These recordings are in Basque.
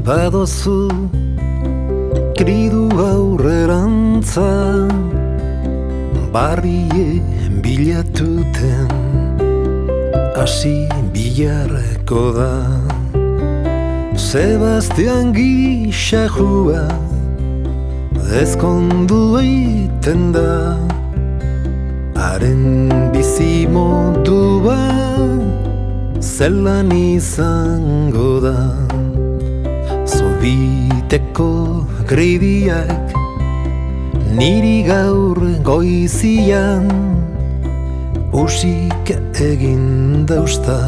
badozu kridu aurrerantza barrie bilatuten hasi bilarreko da Sebastian gisa jua ezkondu eiten da haren bizimodua zelan izango da Zubiteko gridiak niri gaur goizian usik egin dausta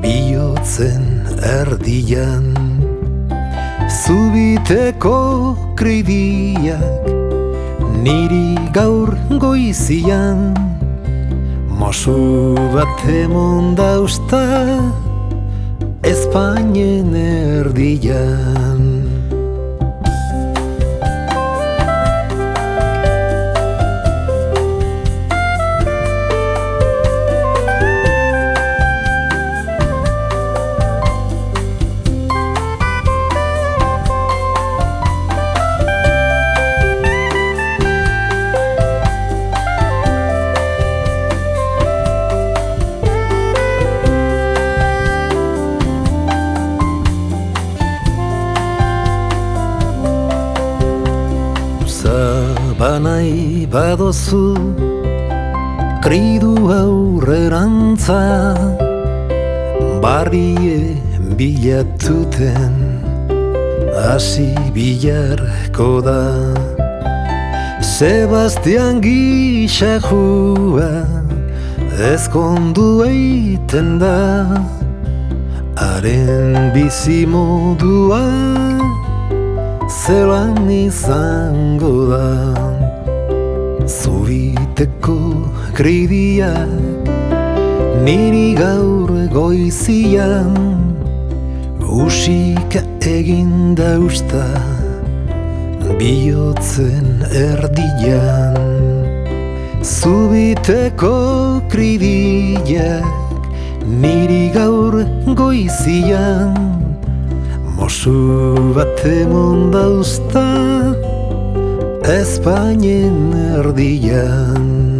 bihotzen erdian Zubiteko gridiak niri gaur goizian Mosu bat emon dausta Espainen erdian Banai badozu kridu aurrerantza barrie bilatuten hasi bilarko da Sebastian gisa jua ezkondu eiten da haren bizimodua zelan izango da Zubiteko gridiak niri gaur goizian usik egin dausta bihotzen erdian Zubiteko gridiak niri gaur goizian Mosu bat emon dausta Espainen erdian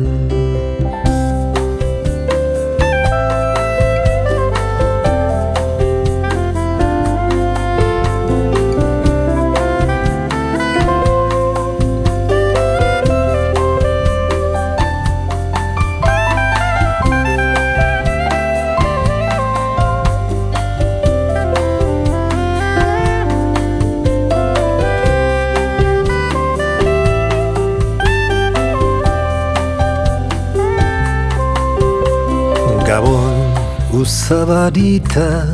Gabon usabarita,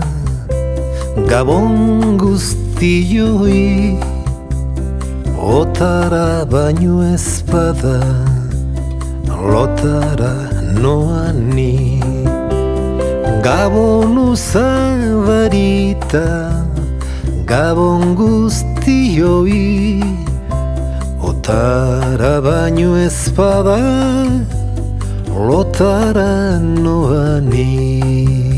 Gabon guztioi Otara baino ezpada, lotara noani Gabon usabarita, Gabon guztioi Otara baino ezpada Lotara noani